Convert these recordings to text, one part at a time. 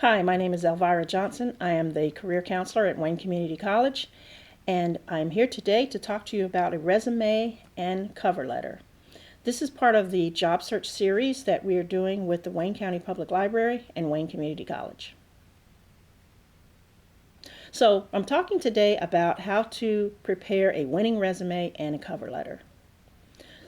Hi, my name is Elvira Johnson. I am the career counselor at Wayne Community College, and I'm here today to talk to you about a resume and cover letter. This is part of the job search series that we are doing with the Wayne County Public Library and Wayne Community College. So I'm talking today about how to prepare a winning resume and a cover letter.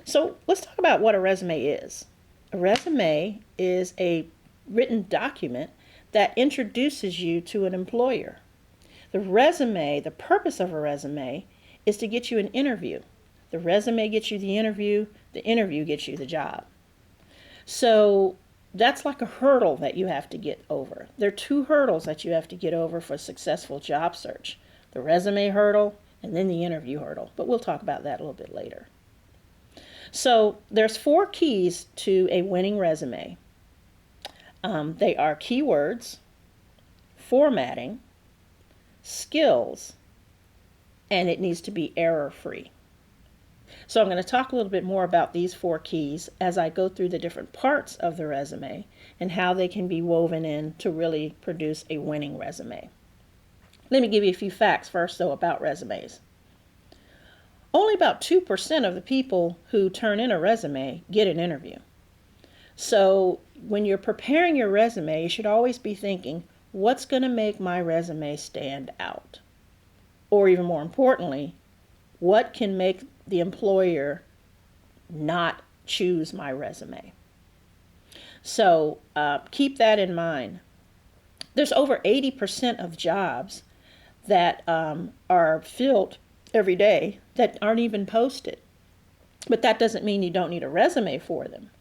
So let's talk about what a resume is. A resume is a written document that introduces you to an employer. The purpose of a resume is to get you an interview. The resume gets you the interview gets you the job. So that's like a hurdle that you have to get over. There are two hurdles that you have to get over for a successful job search: the resume hurdle and then the interview hurdle. But we'll talk about that a little bit later. So there's 4 keys to a winning resume. They are keywords, formatting, skills, and it needs to be error-free. So I'm going to talk a little bit more about these 4 keys as I go through the different parts of the resume and how they can be woven in to really produce a winning resume. Let me give you a few facts first, though, about resumes. Only about 2% of the people who turn in a resume get an interview. So when you're preparing your resume, you should always be thinking, what's going to make my resume stand out? Or even more importantly, what can make the employer not choose my resume? So keep that in mind. There's over 80% of jobs that are filled every day that aren't even posted. But that doesn't mean you don't need a resume for them.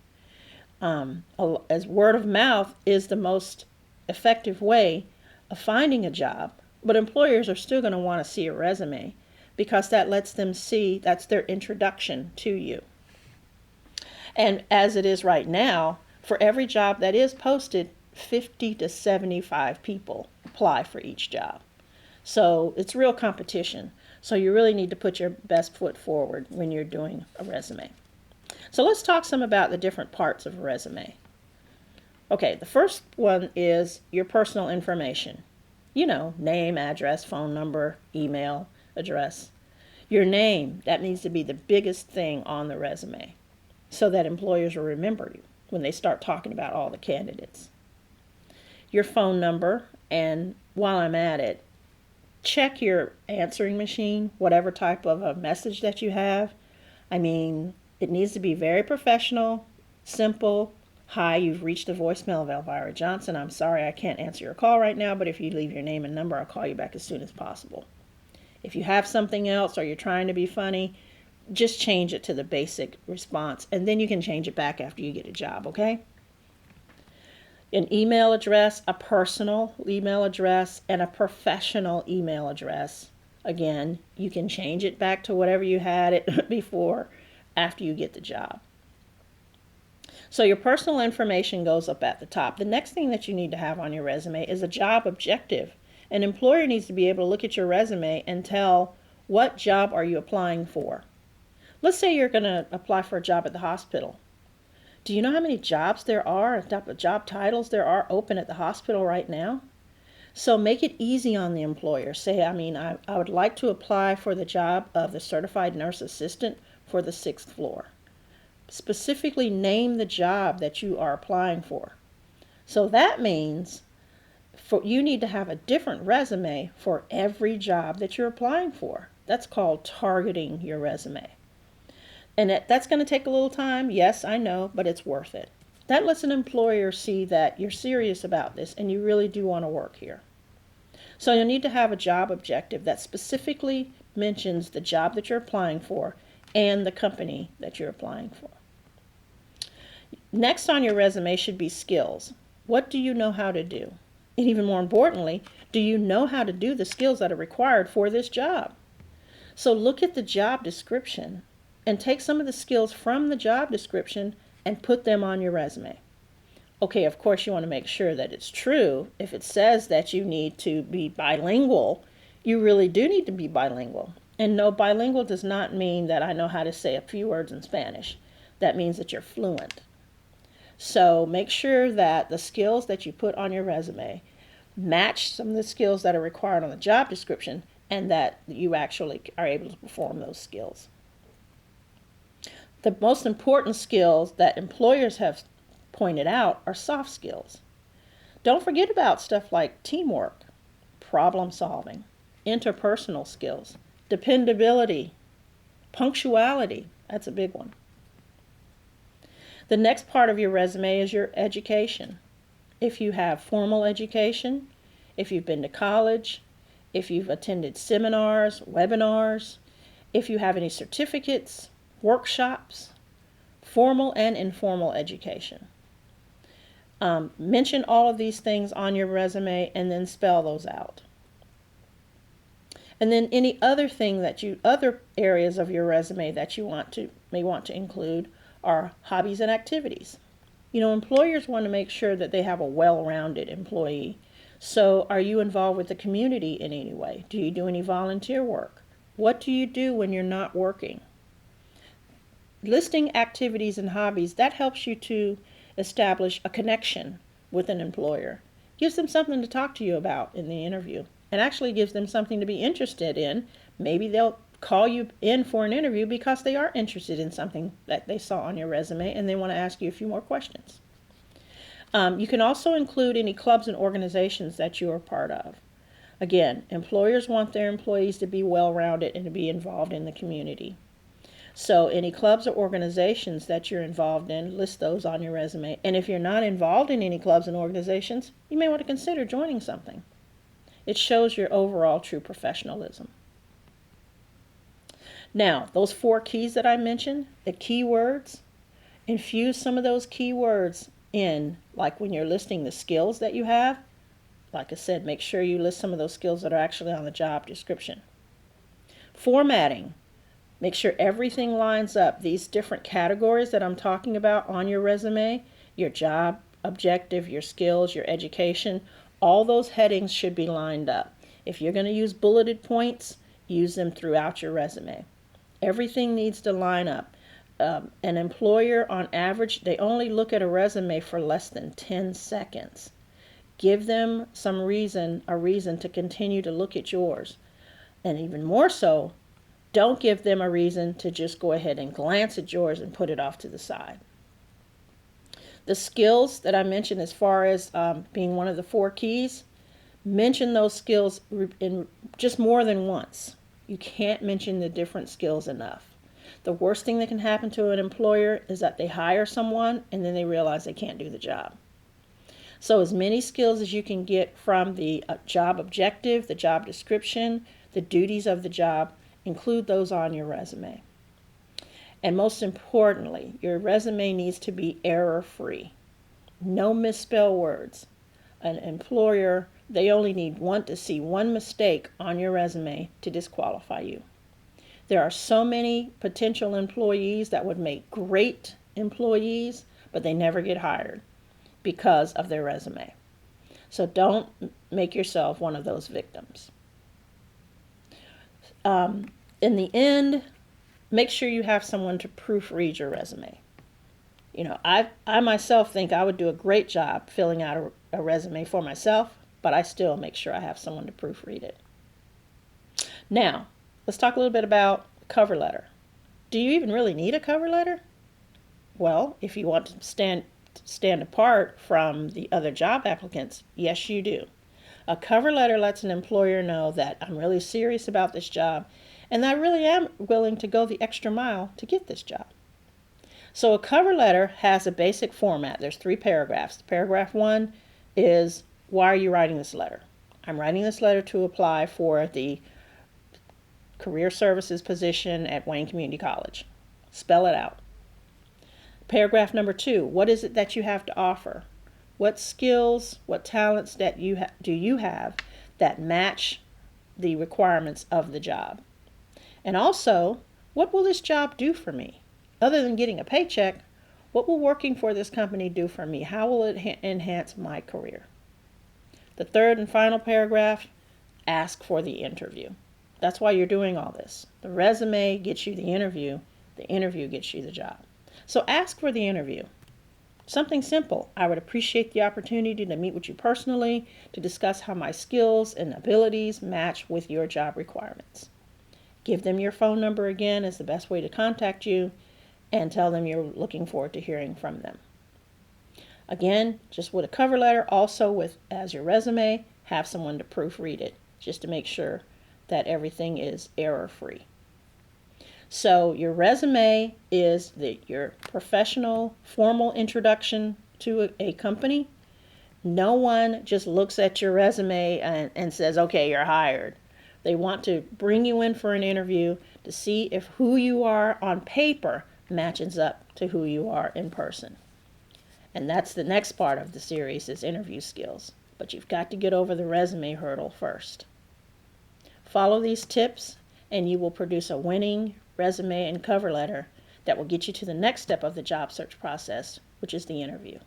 As word of mouth is the most effective way of finding a job, but employers are still going to want to see a resume because that lets them see that's their introduction to you. And as it is right now, for every job that is posted, 50 to 75 people apply for each job. So it's real competition. So you really need to put your best foot forward when you're doing a resume. So let's talk some about the different parts of a resume. Okay, the first one is your personal information. You know, name, address, phone number, email, address. Your name, that needs to be the biggest thing on the resume so that employers will remember you when they start talking about all the candidates. Your phone number, and while I'm at it, check your answering machine, whatever type of a message that you have. I mean, it needs to be very professional, simple. Hi, you've reached the voicemail of Elvira Johnson. I'm sorry I can't answer your call right now, but if you leave your name and number, I'll call you back as soon as possible. If you have something else or you're trying to be funny, just change it to the basic response, and then you can change it back after you get a job, okay? An email address, a personal email address, and a professional email address. Again, you can change it back to whatever you had it before after you get the job. So your personal information goes up at the top. The next thing that you need to have on your resume is a job objective. An employer needs to be able to look at your resume and tell what job are you applying for. Let's say you're going to apply for a job at the hospital. Do you know how many jobs there are, job titles there are open at the hospital right now? So make it easy on the employer. Say, I would like to apply for the job of the certified nurse assistant for the 6th floor. Specifically name the job that you are applying for. So that means you need to have a different resume for every job that you're applying for. That's called targeting your resume. And that's going to take a little time. Yes, I know, but it's worth it. That lets an employer see that you're serious about this and you really do want to work here. So you'll need to have a job objective that specifically mentions the job that you're applying for and the company that you're applying for. Next on your resume should be skills. What do you know how to do? And even more importantly, do you know how to do the skills that are required for this job? So look at the job description and take some of the skills from the job description and put them on your resume. Okay, of course you want to make sure that it's true. If it says that you need to be bilingual, you really do need to be bilingual. And no, bilingual does not mean that I know how to say a few words in Spanish. That means that you're fluent. So make sure that the skills that you put on your resume match some of the skills that are required on the job description and that you actually are able to perform those skills. The most important skills that employers have pointed out are soft skills. Don't forget about stuff like teamwork, problem solving, interpersonal skills, dependability, punctuality. That's a big one. The next part of your resume is your education. If you have formal education, if you've been to college, if you've attended seminars, webinars, if you have any certificates, workshops, formal and informal education. Mention all of these things on your resume and then spell those out. And then any other thing other areas of your resume that you may want to include are hobbies and activities. Employers want to make sure that they have a well-rounded employee. So are you involved with the community in any way? Do you do any volunteer work? What do you do when you're not working? Listing activities and hobbies, that helps you to establish a connection with an employer. Gives them something to talk to you about in the interview, and actually gives them something to be interested in. Maybe they'll call you in for an interview because they are interested in something that they saw on your resume and they want to ask you a few more questions. You can also include any clubs and organizations that you are part of. Again, employers want their employees to be well-rounded and to be involved in the community. So any clubs or organizations that you're involved in, list those on your resume. And if you're not involved in any clubs and organizations, you may want to consider joining something. It shows your overall true professionalism. Now, those 4 keys that I mentioned, the keywords, infuse some of those keywords in, like when you're listing the skills that you have. Like I said, make sure you list some of those skills that are actually on the job description. Formatting. Make sure everything lines up. These different categories that I'm talking about on your resume, your job objective, your skills, your education, all those headings should be lined up. If you're going to use bulleted points, use them throughout your resume. Everything needs to line up. An employer, on average, they only look at a resume for less than 10 seconds. Give them a reason to continue to look at yours. And even more so, don't give them a reason to just go ahead and glance at yours and put it off to the side. The skills that I mentioned as far as being one of the 4 keys, mention those skills in just more than once. You can't mention the different skills enough. The worst thing that can happen to an employer is that they hire someone and then they realize they can't do the job. So as many skills as you can get from the job objective, the job description, the duties of the job, include those on your resume. And most importantly, your resume needs to be error-free. No misspell words. An employer, they only need to see one mistake on your resume to disqualify you. There are so many potential employees that would make great employees, but they never get hired because of their resume. So don't make yourself one of those victims. In the end, make sure you have someone to proofread your resume. I myself think I would do a great job filling out a resume for myself, but I still make sure I have someone to proofread it. Now, let's talk a little bit about cover letter. Do you even really need a cover letter? Well, if you want to stand apart from the other job applicants, yes, you do. A cover letter lets an employer know that I'm really serious about this job and I really am willing to go the extra mile to get this job. So a cover letter has a basic format. There's 3 paragraphs. Paragraph 1 is, why are you writing this letter? I'm writing this letter to apply for the career services position at Wayne Community College. Spell it out. Paragraph number 2, what is it that you have to offer? What skills, what talents that do you have that match the requirements of the job? And also, what will this job do for me? Other than getting a paycheck, what will working for this company do for me? How will it enhance my career? The 3rd and final paragraph, ask for the interview. That's why you're doing all this. The resume gets you the interview gets you the job. So ask for the interview. Something simple. I would appreciate the opportunity to meet with you personally to discuss how my skills and abilities match with your job requirements. Give them your phone number again as the best way to contact you, and tell them you're looking forward to hearing from them. Again, just with a cover letter, also with as your resume, have someone to proofread it just to make sure that everything is error-free. So your resume is your professional, formal introduction to a company. No one just looks at your resume and says, okay, you're hired. They want to bring you in for an interview to see if who you are on paper matches up to who you are in person. And that's the next part of the series is interview skills. But you've got to get over the resume hurdle first. Follow these tips and you will produce a winning resume and cover letter that will get you to the next step of the job search process, which is the interview.